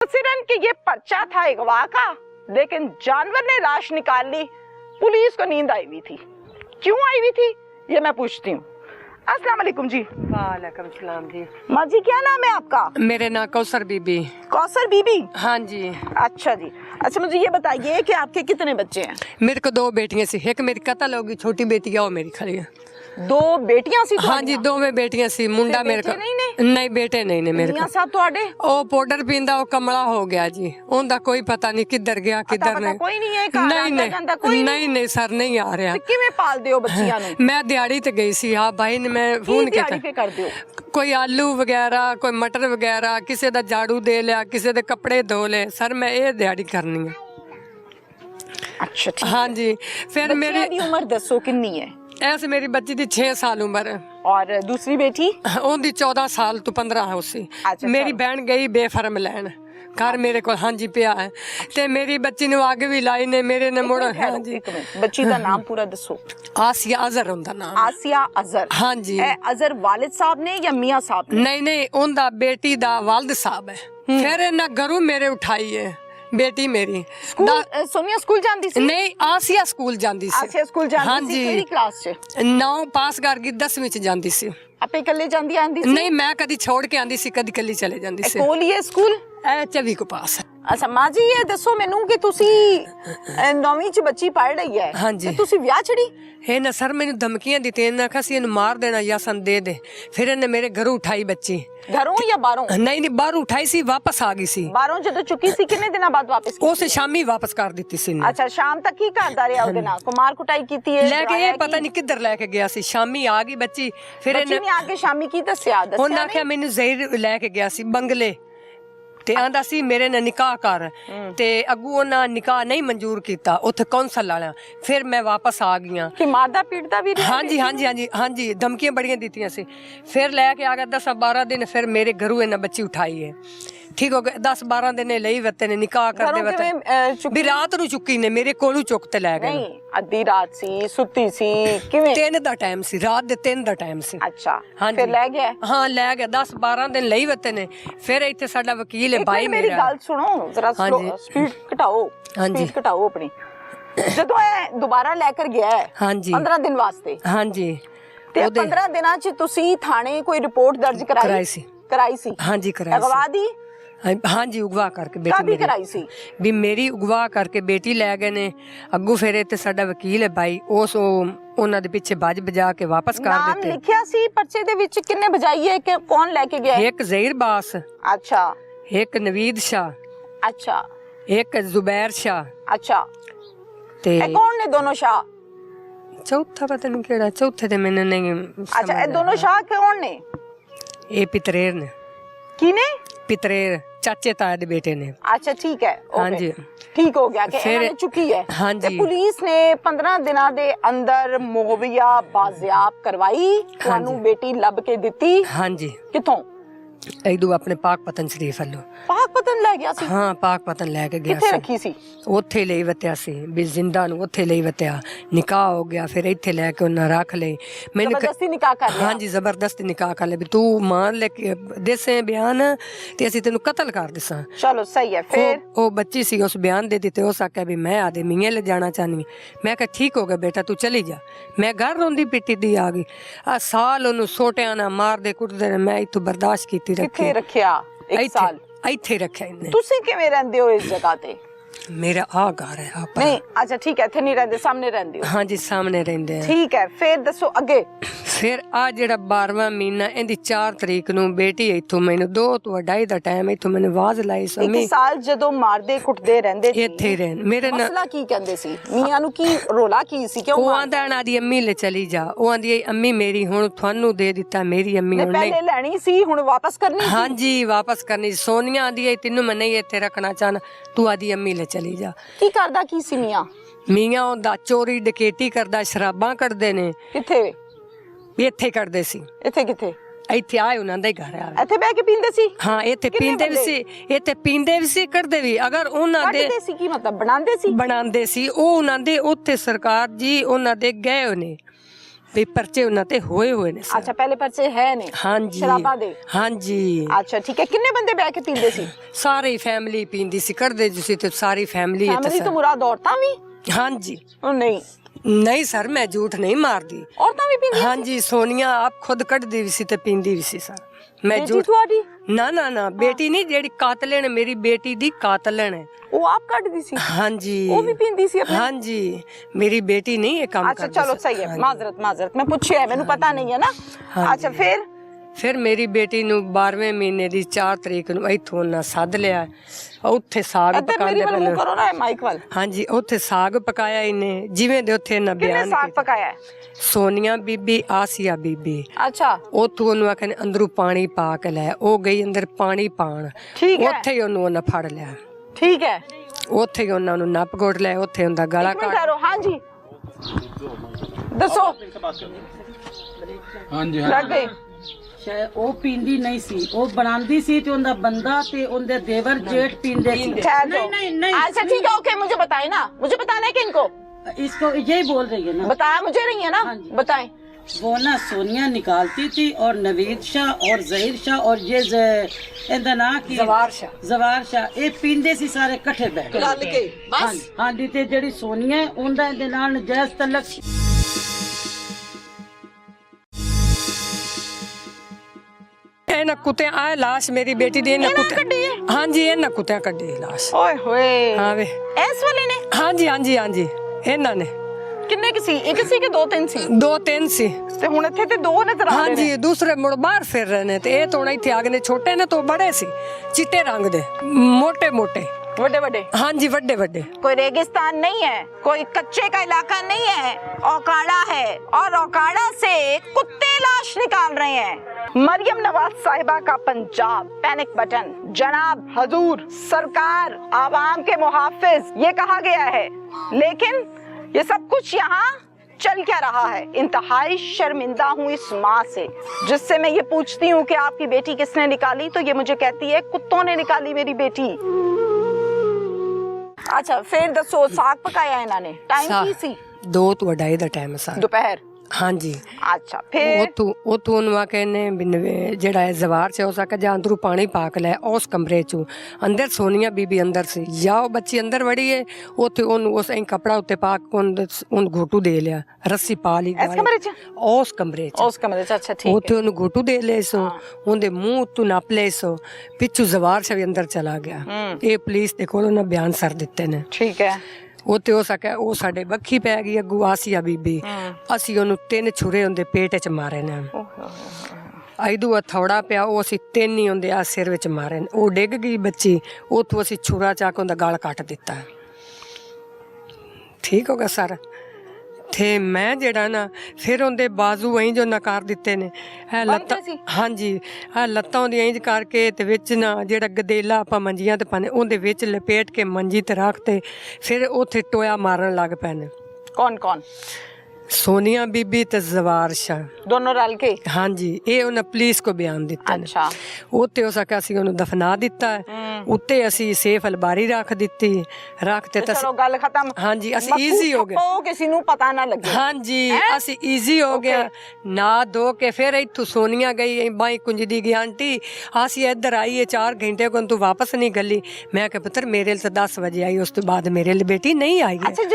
सिरन के ये पर्चा था अगवा का, लेकिन जानवर ने लाश निकाल ली। पुलिस को नींद आई हुई थी। क्यों आई हुई थी ये मैं पूछती हूँ। अस्सलाम वालेकुम जी। वालेकुम सलाम जी। माँ जी क्या नाम है आपका? मेरे नाम कौसर बीबी। कौसर बीबी? हाँ जी। अच्छा जी। अच्छा मुझे ये बताइए कि आपके कितने बच्चे हैं? मेरे को 2 बेटियां सी, एक मेरी कत्ल होगी, छोटी बेटी है वो मेरी खड़ी है। 2 बेटियां सी? हाँ जी 2 में बेटियां सी, मुंडा मेरे को नहीं बेटे नहीं ने मेरे को। साहब ਤੁਹਾਡੇ ਉਹ ਪਾਊਡਰ ਪੀਂਦਾ ਉਹ ਕਮਲਾ ਹੋ ਗਿਆ ਜੀ, ਉਹਦਾ ਕੋਈ ਪਤਾ ਨਹੀਂ ਕਿੱਧਰ ਗਿਆ ਕਿੱਧਰ ਨਹੀਂ। ਕੋਈ ਨਹੀਂ ਹੈ ਘਰ ਆਂਦਾ ਜਾਂਦਾ ਕੋਈ ਨਹੀਂ ਸਰ ਨਹੀਂ ਆ ਰਿਹਾ। ਕਿਵੇਂ ਪਾਲਦੇ ਹੋ ਬੱਚਿਆਂ ਨੂੰ? ਮੈਂ ਦਿਹਾੜੀ ਤੇ ਗਈ ਸੀ। ਹਾਂ ਭਾਈ ਨੇ ਮੈਂ ਫੋਨ ਕੀਤਾ। ਦਿਹਾੜੀ ਤੇ ਕਰਦੇ ਹੋ? ਕੋਈ ਆਲੂ ਵਗੈਰਾ ਕੋਈ ਮਟਰ ਵਗੈਰਾ, ਕਿਸੇ ਦਾ ਝਾੜੂ ਦੇ ਲਿਆ, ਕਿਸੇ ਦੇ ਕੱਪੜੇ ਧੋ ਲਏ। ਸਰ ਮੈਂ ਇਹ ਦਿਹਾੜੀ ਕਰਨੀ ਹੈ। अच्छा ठीक। हाँ जी। फिर मेरी उम्र दसो कितनी है? ऐसे मेरी बच्ची दी 6 साल उम्र है। और दूसरी बेटी? उनकी 14 साल तो 15 है उसी। अच्छा, मेरी बहन गई बेफरम लैन, घर मेरे को हाँ जी पिया है। ते मेरी बच्ची ने आगे भी लाई ने मेरे ने मुड़। हाँ जी बच्ची का नाम पूरा दसो। आसिया अजहर उनका नाम। आसिया अजहर? हाँ जी। अजहर वालिद साहब ने या मियां साहब ने? नहीं उनका बेटी दा वालिद साहब है। फिर इन्हें घरों मेरे उठाई है बेटी मेरी। सोनिया स्कूल जाती सी? नहीं आसिया स्कूल जाती सी। आसिया स्कूल जाती हाँ सी। जी। केड़ी क्लास च? 9 पास कर गई, 10वीं च जाती सी। आपे कल्ले जांदी आंदी सी? नहीं मैं कदी छोड़ के आंदी सी, कदी कल्ली चले जांदी सी। कोल ही है स्कूल? 24 को पास है। अच्छा माँ जी ये दसो मैनू कि तुसी 9वीं च बच्ची पढ़ रही है। हाँ जी। तुसी ब्याह छड़ी? है ना सर मैंने धमकियां दी, इन्हें आखा सी इन्हें मार देना या सन दे दे। फिर इन्हें मेरे घरों उठाई बच्ची। घरों या बाहरों? नहीं बाहर उठाई सी, वापस आ गई सी। बाहरों जदों चुकी सी कितने दिनों बाद वापस की? उसे शामी वापस कर दी सी। अच्छा शाम तक ही करदा रहा ओदे नाल? कुमार कुटाई कीती है? लेके ये पता नहीं किधर लेके गया सी। शामी आ गई बच्ची। फिर बच्ची ने आके शामी की दस्या? उन्हें आख्या मैनू जहर लेके गया सी बंगले ते आंदा सी मेरे ने निकाह कर, ते अगू उन्हें निकाह नहीं मंजूर किया उत्थे कौंसल वाला। फिर मैं वापस आ गई कि मारदा पीटदा भी? हाँ जी हाँ जी हाँ जी हाँ जी धमकियां बड़ियां दीतियां सी। फिर लैके आ गया 10-12 दिन। फिर मेरे घरों इन्हें बच्ची उठाई है। ठीक हो गया 10-12 दिन लई वते ने निकाह कर दे वते भी रात नु चुकी ने मेरे कोलू चुक ते ले गए। नहीं आधी रात सी सुती सी किवें? 3 दा टाइम सी, रात दे 3 दा टाइम सी। अच्छा हाँ फिर ले गया? हाँ ले गया 10-12 दिन लई वते ने। फिर इत्थे साडा वकील है भाई मेरी गल सुनो जरा, स्पीड घटाओ। स्पीड घटाओ अपनी। जदों ए दोबारा लेकर गया है हाँ जी 15 दिन वास्ते हाँ जी ते 15 दिनां च तुसी थाने कोई रिपोर्ट दर्ज कराई सी? हाँ जी कराई। अगवा दी? हाँ जी उगवा करके बेटी मेरी कराई सी भी मेरी उगवा करके बेटी ले गए ने। अगू फिर इत्थे साडा वकील है भाई उस उन्हां दे पीछे बाज बजा के वापस कर नाम देते। लिखिया सी पर्चे दे विच किन्ने बजाई है कि कौन लेके गया? एक ज़हीर बास। अच्छा। एक नवीद शाह। अच्छा। एक जुबैर शाह। अच्छा ते ए कौन ने दोनों शाह? चौथा पता नहीं केड़ा, चौथे ते मैंने नहीं। अच्छा ए दोनों शाह कौन ने? ए पितरेर ने। किने? पितरेर चाचे ताए दे बेटे ने। अच्छा ठीक है हाँ जी ठीक हो गया कि इन्होंने चुकी है। हाँ जी पुलिस ने 15 दिनों दे अंदर मुहैया बाजियाब करवाई, तुहानू बेटी लब के दिती? हाँ जी। किथों? इदू अपने पाक पतन शरीफ वालों। पाक पतन ले गया सी? हाँ पाक पतन लेके गया। किथे रखी सी? ओथे ले वत्या सी भी जिंदा नु ओथे ले वत्या। निकाह हो गया फिर इथे लेके उन्हें रख ले। मैंने जबरदस्ती निकाह कर लिया? हाँ जी जबरदस्ती निकाह कर ले भी तू मान ले देसे बयान ते असी तेनू कत्ल कर देसा। चलो सही है। फिर ओ बच्ची सी उस बयान दे दिते, उस आख्या भी मैं आदे मियां ले जाना चाहनी। मैं कहा ठीक हो गया बेटा तू चली जा। मैं घर रोंदी पिटी दी आ गई। आ साल ओनू सोटिया ना मार दे कुट दे मैं इथों बर्दाश्त कीती किथे रखिया? एक साल ਇੱਥੇ ਰੱਖਿਆ ਇਹਨੇ। ਤੁਸੀਂ ਕਿਵੇਂ ਰਹਿੰਦੇ ਹੋ ਇਸ ਜਗ੍ਹਾ ਤੇ? मेरा आ घर है आप नहीं अच्छा ठीक है इथे नहीं रहंदे सामने रहंदे हो? हाँ जी सामने रहंदे हैं। ठीक है फिर दसो अगे। फिर आ जेड़ा 12वां महीना इंदी 4 तरीक नु बेटी इथों मैनू 2 तो 2:30 दा टाइम इथों मैंने आवाज लाई समी। एक साल जदों मारदे कुटदे रहंदे सी इथे रहन मेरे मसला की कहंदे सी? मियां नु की रोला की सी? क्यों ਉਹ ਆਂਦਾ ਨਾ ਦੀ ਅੰਮੀ ਲੈ ਚਲੀ ਜਾ। ਉਹ ਆਂਦੀ ਅੰਮੀ ਮੇਰੀ ਹੁਣ ਤੁਹਾਨੂੰ ਦੇ ਦਿੱਤਾ ਮੇਰੀ ਅੰਮੀ ਹੁਣ नहीं पहले लेनी सी हुन वापस करनी सी? हाँ जी वापस करनी। सोनिया आंदी है तेनू मैं नहीं इथे रखना चाहना, तू आदी अम्मी ले चली जा। की करदा की सी मियां? मियां ओंदा चोरी डकैती करदा, शराबां कढदे ने। किथे? इथे कढदे सी। इथे किथे? ਇੱਥੇ ਆਏ ਉਹਨਾਂ ਦਾ ਹੀ ਘਰ ਆ। ਇੱਥੇ ਬਹਿ ਕੇ ਪੀਂਦੇ ਸੀ? ਹਾਂ ਇੱਥੇ ਪੀਂਦੇ ਵੀ ਸੀ, ਇੱਥੇ ਪੀਂਦੇ ਵੀ ਸੀ ਕਰਦੇ ਵੀ। ਅਗਰ ਉਹਨਾਂ ਦੇ ਕਰਦੇ ਸੀ ਕੀ ਮਤਲਬ ਬਣਾਉਂਦੇ ਸੀ? ਬਣਾਉਂਦੇ ਸੀ ਉਹ ਉਹਨਾਂ ਦੇ ਉੱਥੇ ਸਰਕਾਰ ਜੀ ਉਹਨਾਂ ਦੇ ਗਏ ਨੇ ਵੀ ਪਰਚੇ ਉਹਨਾਂ ਤੇ ਹੋਏ ਨੇ ਅੱਛਾ ਪਹਿਲੇ ਪਰਚੇ ਹੈ ਨੇ ਹਾਂਜੀ ਸ਼ਰਾਬਾਂ ਦੇ ਹਾਂਜੀ ਅੱਛਾ ਠੀਕ ਹੈ ਕਿੰਨੇ ਬੰਦੇ ਬਹਿ ਕੇ ਪੀਂਦੇ ਸੀ ਸਾਰੀ ਫੈਮਿਲੀ ਪੀਂਦੀ ਸੀ ਕਰਦੇ ਜਿਸੀ ਤੇ ਸਾਰੀ ਫੈਮਿਲੀ ਫੈਮਿਲੀ ਤੋਂ ਮੁਰਾਦ ਔਰਤਾਂ ਵੀ ਹਾਂਜੀ ਉਹ ਨਹੀਂ ਸਰ ਮੈਂ ਝੂਠ ਨਹੀਂ ਮਾਰਦੀ ਔਰਤਾਂ ਵੀ ਪੀਂਦੀਆਂ ਹਾਂਜੀ ਸੋਨੀਆ ਆਪ ਖੁਦ ਕੱਢਦੀ ਵੀ ਸੀ ਤੇ ਪੀਂਦੀ ਵੀ ਸੀ ਸਰ ਮੈਂ ਝੂਠ ਤੁਹਾਡੀ ਨਾ ਬੇਟੀ ਨਹੀਂ ਜਿਹੜੀ ਕਾਤਲਣ ਹੈ ਮੇਰੀ ਬੇਟੀ ਦੀ ਕਾਤਲਣ ਹੈ ਉਹ ਆਪ ਕੱਢਦੀ ਸੀ ਹਾਂਜੀ ਉਹ ਵੀ ਪੀਂਦੀ ਸੀ ਆਪਣੇ ਹਾਂਜੀ ਮੇਰੀ ਬੇਟੀ ਨਹੀਂ ਇਹ ਕੰਮ ਕਰਦੀ ਅੱਛਾ ਚਲੋ ਸਹੀ ਹੈ ਮਾਜ਼ਰਤ ਮੈਂ ਪੁੱਛਿਆ ਮੈਨੂੰ ਪਤਾ ਨਹੀਂ ਹੈ ਨਾ ਅੱਛਾ ਫਿਰ ਮੇਰੀ ਬੇਟੀ ਨੂੰ 12ਵੇਂ ਮਹੀਨੇ ਦੀ 4 ਤਰੀਕ ਨੂੰ ਇੱਥੋਂ ਨਾ ਸੱਦ ਲਿਆ ਉੱਥੇ ਸਾਗ ਪਕਾਉਂਦੇ ਪਏ ਕਰੋ ਨਾ ਮਾਈਕ ਵੱਲ ਹਾਂਜੀ ਉੱਥੇ ਸਾਗ ਪਕਾਇਆ ਇਹਨੇ ਜਿਵੇਂ ਦੇ ਉੱਥੇ ਨਾ ਬਿਆਨ ਸਾਗ ਪਕਾਇਆ ਸੋਨੀਆ ਬੀਬੀ ਆਸੀਆ ਬੀਬੀ ਅੱਛਾ ਉੱਥੋਂ ਉਹਨੂੰ ਆਖਿਆ ਅੰਦਰੋਂ ਪਾਣੀ ਪਾ ਕੇ ਲੈ ਉਹ ਗਈ ਅੰਦਰ ਪਾਣੀ ਪਾਣ ਉੱਥੇ ਹੀ ਉਹਨੂੰ ਫੜ ਲਿਆ ਠੀਕ ਹੈ ਉੱਥੇ ਹੀ ਉਹਨਾਂ ਨੂੰ ਨੱਪ ਗੋੜ ਲਿਆ ਉੱਥੇ ਉਹਦਾ ਗਲਾ ਕੱਟ ਹਾਂਜੀ ਦੱਸੋ ਹਾਂਜੀ ਲੱਗ ਗਈ ਉਹ ਪੀਂਦੀ ਨਹੀਂ ਸੀ ਉਹ ਬਣਾਉਂਦੀ ਸੀ ਤੇ ਉਹਦਾ ਬੰਦਾ ਤੇ ਉਹਦੇ ਦੇਵਰ ਜੇਠ ਪੀਂਦੇ ਸੀ नहीं अच्छा ठीक है ओके मुझे बताए ना मुझे बताना है कि इनको इसको यही बोल रही है ना बताया मुझे नहीं है ना बताएं वो ना सोनिया निकालती थी और नवीद शाह और जहीर शाह और ये इनका ना की जवार शाह ये पींदे सी सारे इकट्ठे बैठ के बस हाँ जी ते जेड़ी सोनिया है उनदा इहदे नाल नजायज तलक ਇਹਨਾਂ ਕੁੱਤਿਆਂ ਆ ਲਾਸ਼ ਮੇਰੀ ਬੇਟੀ ਦੀ ਇਹਨਾਂ ਕੁੱਤਿਆਂ ਹਾਂਜੀ ਇਹਨਾਂ ਕੁੱਤਿਆਂ ਕੱਢੀ ਲਾਸ਼ ਓਏ ਹੋਏ ਹਾਂ ਵੇ ਇਸ ਵਾਲੇ ਨੇ ਹਾਂਜੀ ਇਹਨਾਂ ਨੇ ਕਿੰਨੇ ਕਿ ਸੀ ਇੱਕ ਸੀ ਕਿ ਦੋ ਤਿੰਨ ਸੀ ਦੋ ਤਿੰਨ ਸੀ ਤੇ ਹੁਣ ਇੱਥੇ ਤੇ ਦੋ ਨਜ਼ਰ ਆ ਰਹੇ ਨੇ ਹਾਂਜੀ ਦੂਸਰੇ ਮੁੜ ਬਾਹਰ ਫਿਰ ਰਹੇ ਨੇ ਤੇ ਇਹ ਤੋਂ ਇੱਥੇ ਆ ਗਏ ਨੇ ਛੋਟੇ ਨੇ ਤੋਂ ਬੜੇ ਸੀ ਚਿੱਟੇ ਰੰਗ ਦੇ ਮੋਟੇ ਵੱਡੇ ਵੱਡੇ ਹਾਂਜੀ ਵੱਡੇ कोई रेगिस्तान नहीं है कोई कच्चे का इलाका नहीं है औकाड़ा है और औकाड़ा से कुत्ते लाश निकाल रहे हैं मरियम नवाज साहिबा का पंजाब पैनिक बटन जनाब हजूर सरकार आवाम के मुहाफिज ये कहा गया है लेकिन ये सब कुछ यहाँ चल क्या रहा है इंतहाई शर्मिंदा हूँ इस माँ से जिससे मैं ये पूछती हूँ कि आपकी बेटी किसने निकाली तो ये मुझे कहती है कुत्तों ने निकाली मेरी बेटी अच्छा फिर दसो साग पकाया इन्होंने टाइम की सी 2 ਤੋਂ 2:30 ਦਾ ਟਾਈਮ ਸੀ दोपहर ਹਾਂਜੀ अच्छा फिर ਉਹ ਤੋਂ ਉਹਨੂੰ ਆ ਕਹਿੰਨੇ ਜਿਹੜਾ ਹੈ ਜ਼ਵਾਰ ਚ ਹੋ ਸਕੇ ਜਾਂ ਅੰਦਰੋਂ ਪਾਣੀ ਪਾ ਕੇ ਲੈ ਉਸ ਕਮਰੇ ਚੋਂ ਅੰਦਰ ਸੋਨੀਆ ਬੀਬੀ ਅੰਦਰ ਸੀ ਜਾਂ ਉਹ ਬੱਚੀ ਅੰਦਰ ਵੜੀ ਹੈ ਉੱਥੇ ਉਹਨੂੰ ਉਸ ਐਂ ਕਪੜਾ ਉੱਤੇ ਪਾ ਕੇ ਉਹਨੂੰ ਘੋਟੂ ਦੇ ਲਿਆ ਰੱਸੀ ਪਾ ਲਈ ਇਸ ਕਮਰੇ ਚ ਉਸ ਕਮਰੇ ਚ ਅੱਛਾ ਠੀਕ ਉੱਥੇ ਉਹਨੂੰ ਘੋਟੂ ਦੇ ਲਿਆ ਸੋ ਉਹਦੇ ਮੂੰਹ ਤੋਂ ਨੱਪ ਲਿਆ ਸੋ ਪਿੱਛੋਂ ਜ਼ਵਾਰ ਚ ਵੀ ਅੰਦਰ ਚਲਾ ਗਿਆ ਇਹ ਪੁਲਿਸ ਦੇ ਕੋਲ ਉਹਨਾਂ ਬਿਆਨ ਸਰ ਦਿੱਤੇ ਨੇ ਠੀਕ ਹੈ ਉੱਥੇ ਹੋ ਸਕਿਆ ਉਹ ਸਾਡੇ ਬੱਖੀ ਪੈ ਗਈ ਅੱਗੂ ਆਸੀਆ ਬੀਬੀ ਅਸੀਂ ਉਹਨੂੰ 3 ਛੁਰੇ ਉਹਦੇ ਪੇਟ 'ਚ ਮਾਰੇ ਨੇ ਆਈਦੂ ਹਥੌੜਾ ਪਿਆ ਉਹ ਅਸੀਂ 3 ਹੀ ਉਹਦੇ ਆ ਸਿਰ ਵਿੱਚ ਮਾਰੇ ਨੇ ਉਹ ਡਿੱਗ ਗਈ ਬੱਚੀ ਉੱਥੋਂ ਅਸੀਂ ਛੁਰਾ ਚਾ ਕੇ ਉਹਦਾ ਗਲ ਕੱਟ ਦਿੱਤਾ ਠੀਕ ਹੋ ਗਿਆ ਸਾਰਾ ਤੇ ਮੈਂ ਜਿਹੜਾ ਨਾ ਫਿਰ ਉਹਦੇ ਬਾਜ਼ੂ ਐਂ ਜੋ ਨਕਾਰ ਦਿੱਤੇ ਨੇ ਇਹ ਲੱਤਾਂ ਹਾਂਜੀ ਇਹ ਲੱਤਾਂ ਉਹਦੀਆਂ ਇੰਜ ਕਰਕੇ ਤੇ ਵਿੱਚ ਨਾ ਜਿਹੜਾ ਗਦੇਲਾ ਆਪਾਂ ਮੰਜੀਆਂ ਤੇ ਪਾਣੇ ਉਹਦੇ ਵਿੱਚ ਲਪੇਟ ਕੇ ਮੰਜੀ ਤੇ ਰੱਖ ਤੇ ਫਿਰ ਉੱਥੇ ਟੋਇਆ ਮਾਰਨ ਲੱਗ ਪਏ ਨੇ कौन सोनिया बीबी ते जवार शाह दोनों रल के हाँ जी ये उन्हें पुलिस को बयान दिता अच्छा उत्ते हो सका असी उन्हें दफना दिता है उत्ते असी सेफ अलबारी रख दी रखते चलो गल खत्म हाँ जी असी इजी हो गए किसी नू पता ना लगे हाँ जी असी इजी हो गया ना दो के फिर इत्थों सोनिया गई बाई कुंजदी गई आंटी असी इधर आई है 4 घंटे को तू वापस नहीं गली मैं क्या पुत्र मेरे लिए 10 बजे आई उस तो बाद मेरे लिए बेटी नहीं आई है